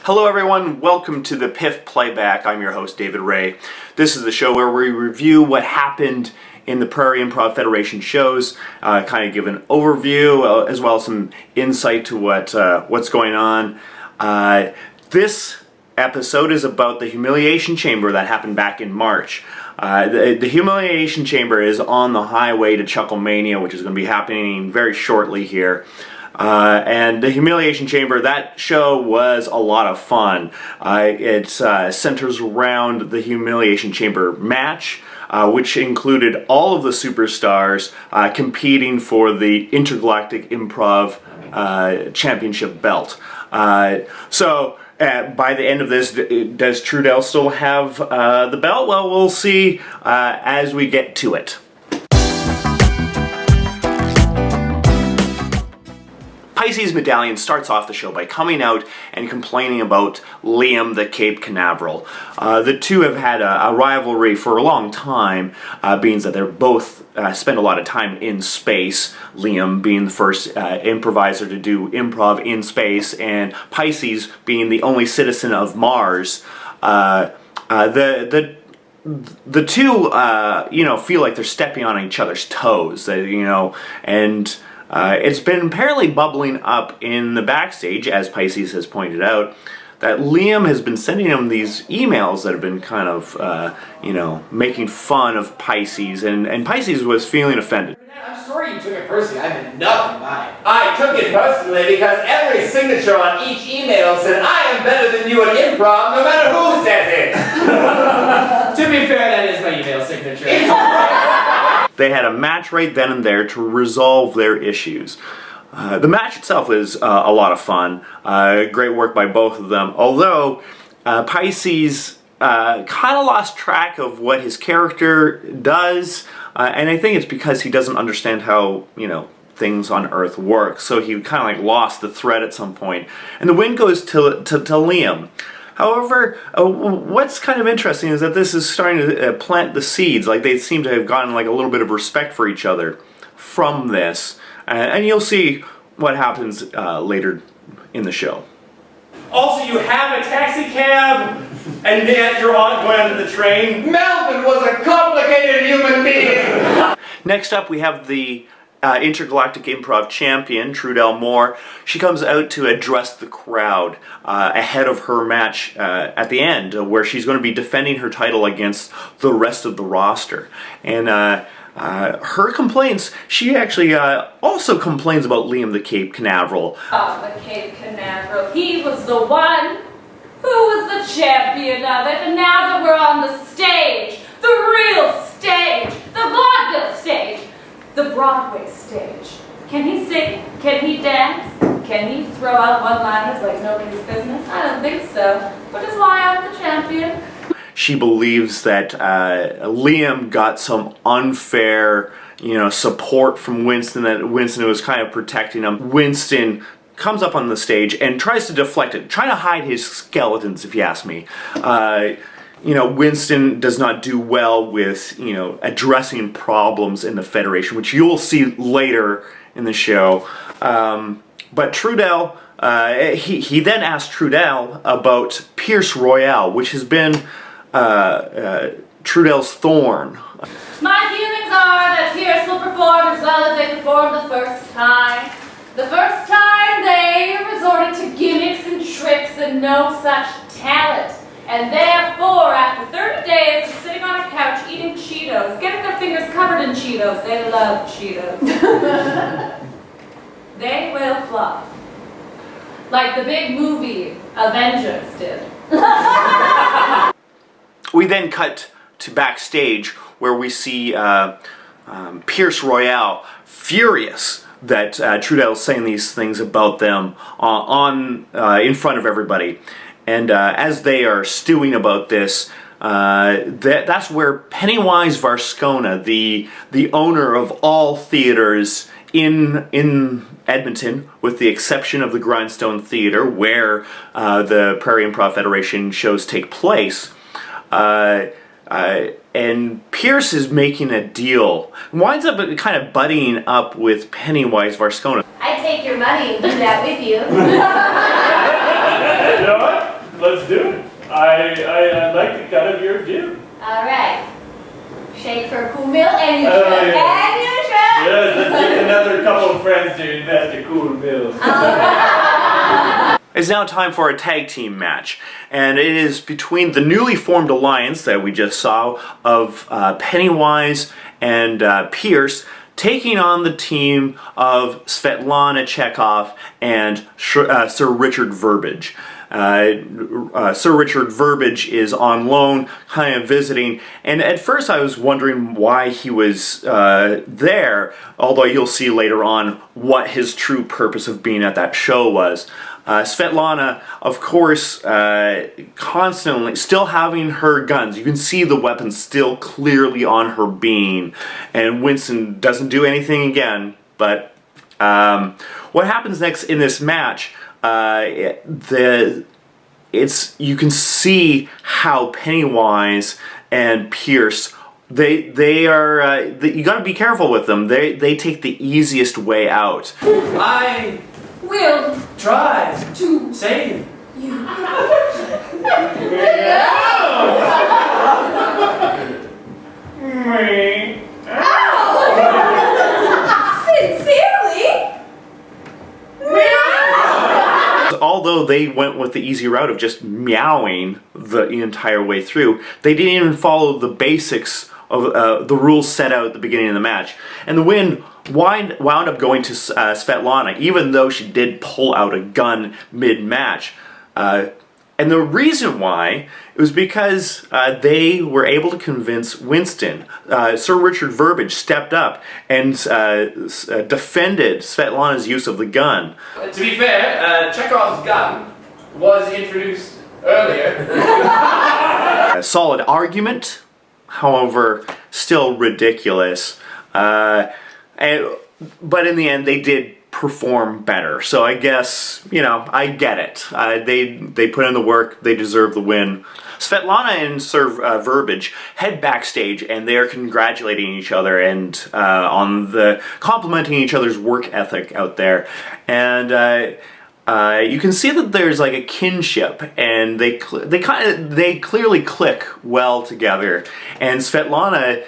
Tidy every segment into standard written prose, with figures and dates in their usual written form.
Hello everyone, welcome to the PIF Playback. I'm your host David Ray. This is the show where we review what happened in the Prairie Improv Federation shows, kind of give an overview as well as some insight to what's going on. This episode is about the Humiliation Chamber that happened back in March. The Humiliation Chamber is on the highway to Chucklemania, which is going to be happening very shortly here. And the Humiliation Chamber, that show was a lot of fun. It centers around the Humiliation Chamber match, which included all of the superstars competing for the Intergalactic Improv Championship belt. So by the end of this, does Trudell still have the belt? Well, we'll see as we get to it. Pisces Medallion starts off the show by coming out and complaining about Liam the Cape Canaveral. The two have had a rivalry for a long time, being that they're both spend a lot of time in space. Liam being the first improviser to do improv in space, and Pisces being the only citizen of Mars. The two, feel like they're stepping on each other's toes, and it's been apparently bubbling up in the backstage, as Pisces has pointed out, that Liam has been sending him these emails that have been kind of, making fun of Pisces, and Pisces was feeling offended. I'm sorry you took it personally. I meant nothing by it. I took it personally because every signature on each email said, I am better than you at improv, no matter who says it. To be fair, that is my email signature. They had a match right then and there to resolve their issues. The match itself is a lot of fun. Great work by both of them. Although Pisces kind of lost track of what his character does, and I think it's because he doesn't understand how, things on Earth work. So he kind of lost the thread at some point. And the win goes to Liam. However, what's kind of interesting is that this is starting to plant the seeds. Like, they seem to have gotten a little bit of respect for each other from this. And you'll see what happens later in the show. Also, you have a taxi cab, and then you're going onto the train. Melvin was a complicated human being. Next up, we have the Intergalactic Improv Champion, Trudell Moore. She comes out to address the crowd ahead of her match at the end, where she's going to be defending her title against the rest of the roster. And her complaints, she actually also complains about Liam the Cape Canaveral. Oh, the Cape Canaveral. He was the one who was the champion of it, and now that we're on the stage, the real stage, the vaudeville stage, the Broadway stage. Can he sing? Can he dance? Can he throw out one-liners like nobody's business? I don't think so, which is why I'm the champion. She believes that Liam got some unfair, support from Winston, that Winston was kind of protecting him. Winston comes up on the stage and tries to deflect it, trying to hide his skeletons, if you ask me. Winston does not do well with, addressing problems in the Federation, which you'll see later in the show. But Trudell, he then asked Trudell about Pierce Royale, which has been Trudell's thorn. My feelings are that Pierce will perform as well as they performed the first time. The first time they resorted to gimmicks and tricks and no such talent. And therefore, after 30 days of sitting on a couch eating Cheetos, getting their fingers covered in Cheetos, they love Cheetos, they will flop. Like the big movie Avengers did. We then cut to backstage where we see Pierce Royale furious that Trudell's saying these things about them in front of everybody. And as they are stewing about this, that's where Pennywise Varscona, the owner of all theaters in Edmonton, with the exception of the Grindstone Theater, where the Prairie Improv Federation shows take place, and Pierce is making a deal, winds up kind of buddying up with Pennywise Varscona. I take your money and do that with you. You know what? I'd like to cut of your due. All right. Shake for Cool Mill, and you Oh, should. yeah. And you should. Yes, let's get another couple of friends to invest a cool bill. All right. It's now time for a tag team match, and it is between the newly formed alliance that we just saw of Pennywise and Pierce taking on the team of Svetlana Chekhov and Sir Richard Verbage. Sir Richard Verbage is on loan, kind of visiting, and at first I was wondering why he was there, although you'll see later on what his true purpose of being at that show was. Svetlana, of course, constantly still having her guns. You can see the weapons still clearly on her being, and Winston doesn't do anything again. But what happens next in this match? You can see how Pennywise and Pierce, they are you got to be careful with them. They take the easiest way out. I Will try to save you. Sincerely? Although they went with the easy route of just meowing the entire way through, they didn't even follow the basics of the rules set out at the beginning of the match. And the win wound up going to Svetlana, even though she did pull out a gun mid-match. And the reason why, it was because they were able to convince Winston. Sir Richard Verbage stepped up and defended Svetlana's use of the gun. To be fair, Chekhov's gun was introduced earlier. A solid argument, however, still ridiculous. But in the end, they did perform better. So I guess, I get it. They put in the work. They deserve the win. Svetlana and Sir Verbage head backstage, and they are congratulating each other and on the complimenting each other's work ethic out there. And you can see that there's like a kinship, and they clearly click well together. And Svetlana,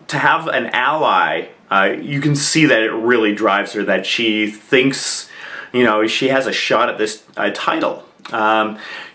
to have an ally, you can see that it really drives her, that she thinks, she has a shot at this title.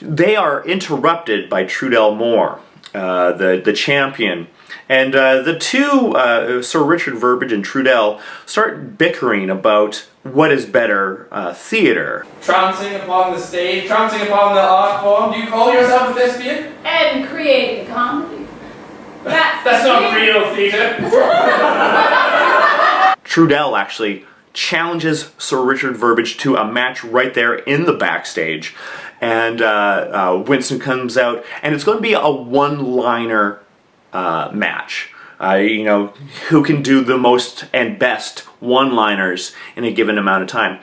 They are interrupted by Trudell Moore, the champion. And the two, Sir Richard Verbage and Trudell, start bickering about what is better theater. Trouncing upon the stage, trouncing upon the art form. Do you call yourself a thespian? And creating comedy. That's not real theater. Trudell actually challenges Sir Richard Verbage to a match right there in the backstage. And Winston comes out, and it's going to be a one-liner match. Who can do the most and best one-liners in a given amount of time.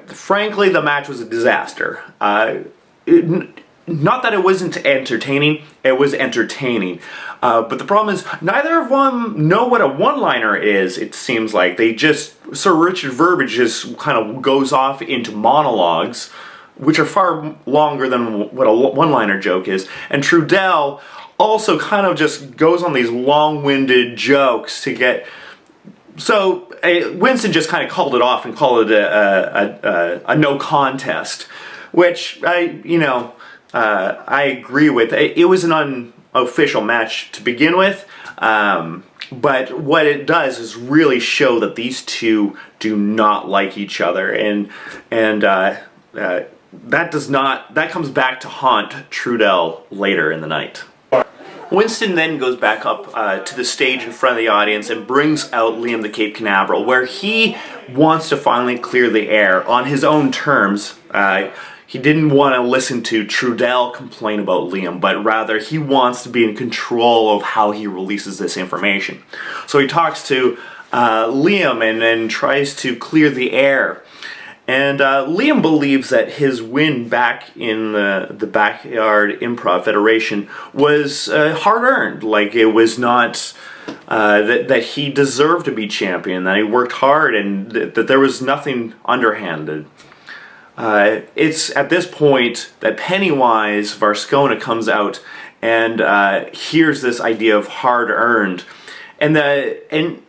Frankly, the match was a disaster. Not that it wasn't entertaining, it was entertaining. But the problem is, neither of them know what a one-liner is, it seems like. Sir Richard Verbage just kind of goes off into monologues, which are far longer than what a one-liner joke is. And Trudell also kind of just goes on these long-winded jokes to get... So, Winston just kind of called it off and called it a no contest, which I agree with. It was an unofficial match to begin with, but what it does is really show that these two do not like each other, and that comes back to haunt Trudell later in the night. Winston then goes back up to the stage in front of the audience and brings out Liam the Cape Canaveral, where he wants to finally clear the air on his own terms. He didn't want to listen to Trudell complain about Liam, but rather he wants to be in control of how he releases this information. So he talks to Liam and tries to clear the air. And Liam believes that his win back in the Backyard Improv Federation was hard-earned. Like, it was not that he deserved to be champion, that he worked hard, and that there was nothing underhanded. it's at this point that Pennywise Varscona comes out and hears this idea of hard-earned. And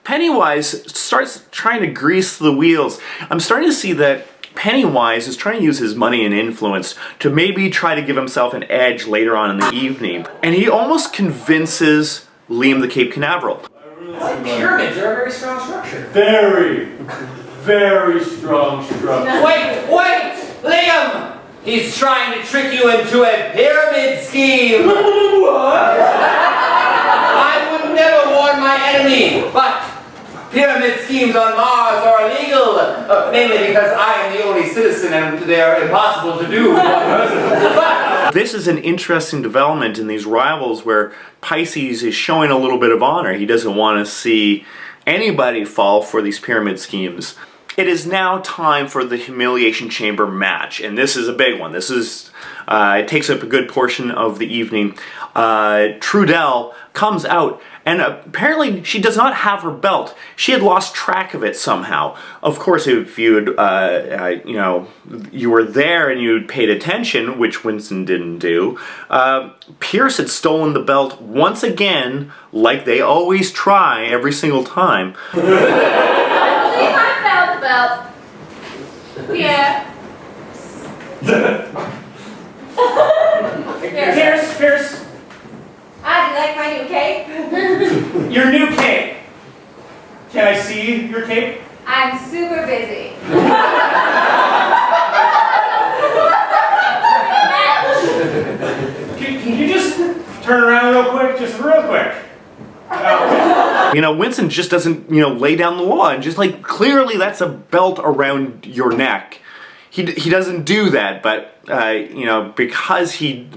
Pennywise starts trying to grease the wheels. I'm starting to see that Pennywise is trying to use his money and influence to maybe try to give himself an edge later on in the evening. And he almost convinces Liam the Cape Canaveral. Pyramids are a very strong structure. Very, very strong structure. Wait! Liam! He's trying to trick you into a pyramid scheme! What? I would never warn my enemy, but pyramid schemes on Mars are illegal, mainly because I am the only citizen and they are impossible to do. This is an interesting development in these rivals where Pisces is showing a little bit of honor. He doesn't want to see anybody fall for these pyramid schemes. It is now time for the Humiliation Chamber match, and this is a big one. This is, it takes up a good portion of the evening. Trudell comes out, and apparently she does not have her belt. She had lost track of it somehow. Of course, if you'd, you were there and you'd paid attention, which Winston didn't do, Pierce had stolen the belt once again, like they always try every single time. Belt. Yeah. Pierce. Ah, do you like my new cape? Your new cape. Can I see your cape? I'm super busy. Can you just turn around real quick? Just real quick. You know, Winston just doesn't, lay down the law and just like, clearly that's a belt around your neck. He doesn't do that, but, because he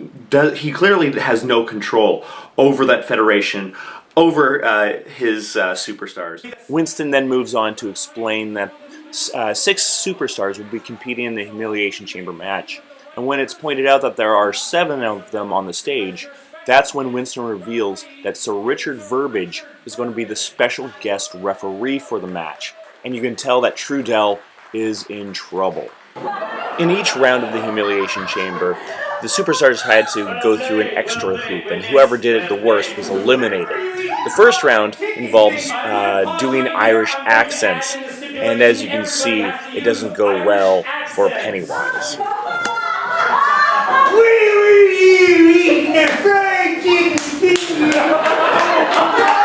clearly has no control over that federation, over his superstars. Winston then moves on to explain that 6 superstars will be competing in the Humiliation Chamber match. And when it's pointed out that there are 7 of them on the stage, that's when Winston reveals that Sir Richard Verbiage is going to be the special guest referee for the match. And you can tell that Trudell is in trouble. In each round of the Humiliation Chamber, the superstars had to go through an extra hoop, and whoever did it the worst was eliminated. The first round involves doing Irish accents, and as you can see, it doesn't go well for Pennywise.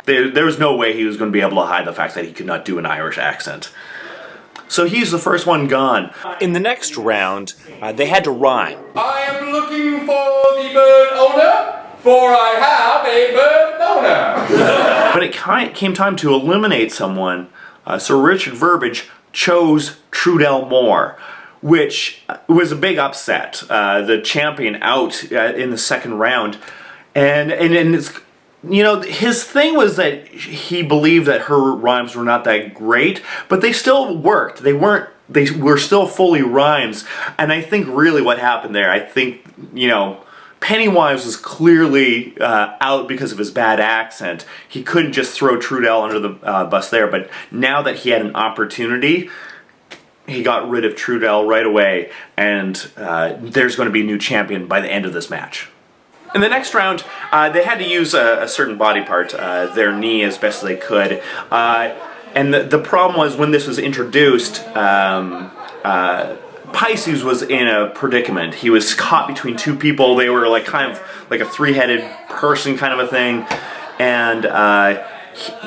There was no way he was going to be able to hide the fact that he could not do an Irish accent. So he's the first one gone. In the next round, they had to rhyme. I am looking for the bird owner, for I have a bird owner. But it came time to eliminate someone. Sir Richard Verbiage chose Trudell Moore, which was a big upset. The champion out in the second round. And it's, his thing was that he believed that her rhymes were not that great, but they still worked. They were still fully rhymes. And I think really what happened there, I think, Pennywise was clearly out because of his bad accent. He couldn't just throw Trudell under the bus there, but now that he had an opportunity, he got rid of Trudell right away, and there's going to be a new champion by the end of this match. In the next round, they had to use a certain body part, their knee, as best as they could. And the problem was when this was introduced, Pisces was in a predicament. He was caught between 2 people. They were like kind of like a 3-headed person kind of a thing. And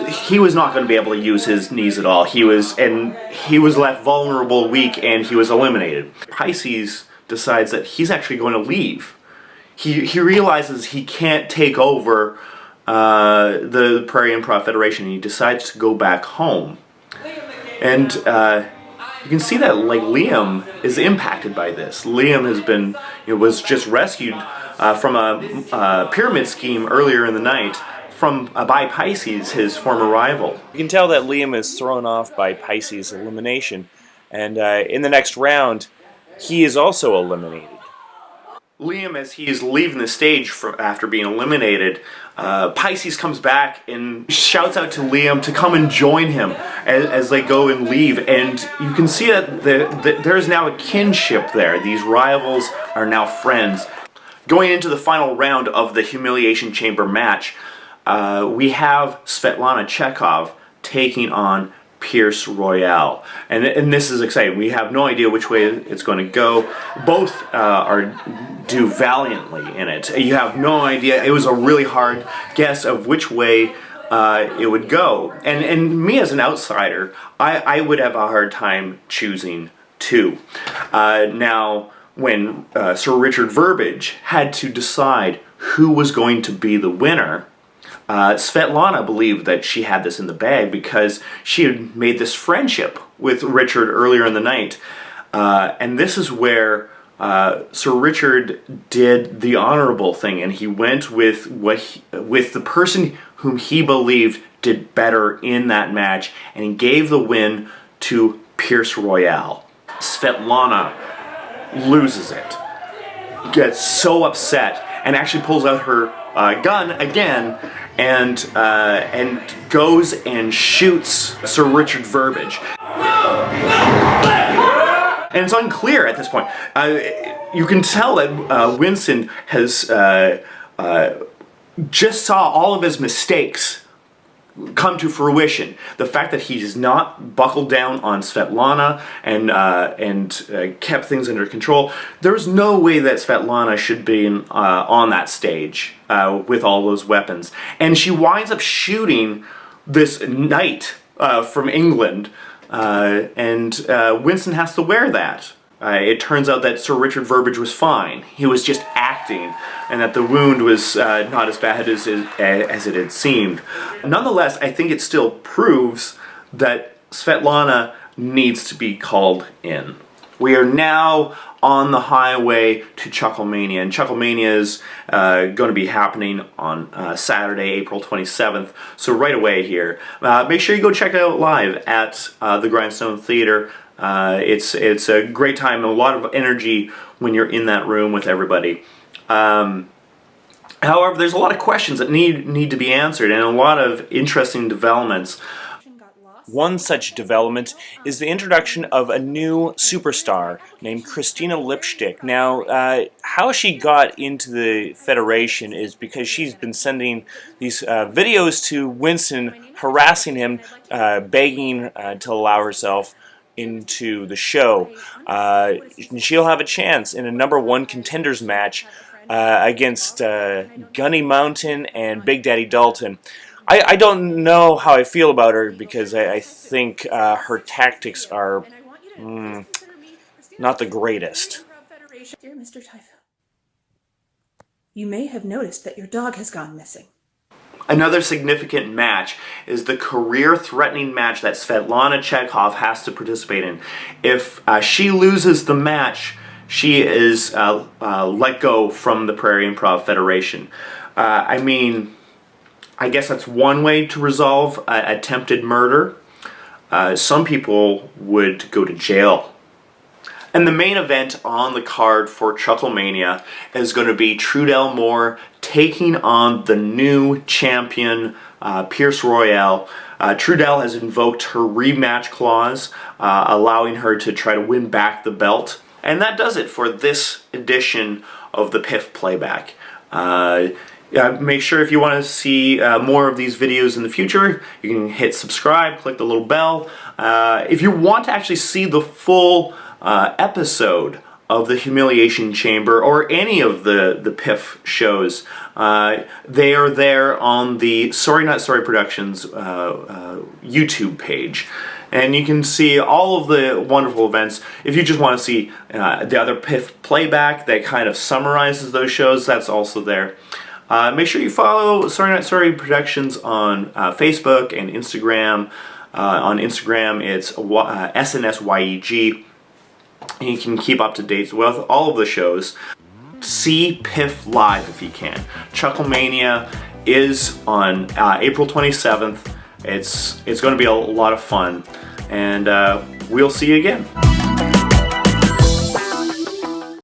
he was not going to be able to use his knees at all. He was left vulnerable, weak, and he was eliminated. Pisces decides that he's actually going to leave. He realizes he can't take over the Prairie Improv Federation. He decides to go back home. And you can see that like Liam is impacted by this. Liam was just rescued from a pyramid scheme earlier in the night by Pisces, his former rival. You can tell that Liam is thrown off by Pisces' elimination, and in the next round, he is also eliminated. Liam, as he is leaving the stage after being eliminated, Pisces comes back and shouts out to Liam to come and join him as they go and leave. And you can see that there's now a kinship there. These rivals are now friends. Going into the final round of the Humiliation Chamber match, we have Svetlana Chekhov taking on Pierce Royale, and this is exciting. We have no idea which way it's going to go. Both do valiantly in it. You have no idea. It was a really hard guess of which way it would go. And me as an outsider, I would have a hard time choosing two. Now, when Sir Richard Burbage had to decide who was going to be the winner, Svetlana believed that she had this in the bag because she had made this friendship with Richard earlier in the night. And this is where Sir Richard did the honorable thing, and he went with with the person whom he believed did better in that match, and he gave the win to Pierce Royale. Svetlana loses it, gets so upset, and actually pulls out her gun again and goes and shoots Sir Richard Burbage. And it's unclear at this point. You can tell that Winston has just saw all of his mistakes come to fruition. The fact that he's not buckled down on Svetlana and kept things under control. There's no way that Svetlana should be on that stage with all those weapons. And she winds up shooting this knight from England, and Winston has to wear that. It turns out that Sir Richard Burbage was fine. He was just acting, and that the wound was not as bad as it had seemed. Nonetheless, I think it still proves that Svetlana needs to be called in. We are now on the highway to Chucklemania, and Chucklemania is going to be happening on Saturday, April 27th, so right away here. Make sure you go check it out live at the Grindstone Theater. It's a great time and a lot of energy when you're in that room with everybody. However, there's a lot of questions that need to be answered and a lot of interesting developments. One such development is the introduction of a new superstar named Christina Lipstick. Now, how she got into the Federation is because she's been sending these videos to Winston, harassing him, begging to allow herself into the show. She'll have a chance in a #1 contenders match against Gunny Mountain and Big Daddy Dalton. I don't know how I feel about her because I think her tactics are not the greatest. Dear Mr. Typho, you may have noticed that your dog has gone missing. Another significant match is the career-threatening match that Svetlana Chekhov has to participate in. If she loses the match, she is let go from the Prairie Improv Federation. I mean, I guess that's one way to resolve attempted murder. Some people would go to jail. And the main event on the card for Chucklemania is going to be Trudell Moore taking on the new champion, Pierce Royale. Trudell has invoked her rematch clause, allowing her to try to win back the belt. And that does it for this edition of the PIF Playback. Make sure if you want to see more of these videos in the future, you can hit subscribe, click the little bell. If you want to actually see the full episode of the Humiliation Chamber or any of the PIF shows, they are there on the Sorry Not Sorry Productions YouTube page. And you can see all of the wonderful events. If you just want to see the other PIF Playback that kind of summarizes those shows, that's also there. Make sure you follow Sorry Not Sorry Productions on Facebook and Instagram. On Instagram, it's SNSYEG. And you can keep up to date with all of the shows. See PIF live if you can. Chucklemania is on April 27th. It's going to be a lot of fun. And we'll see you again.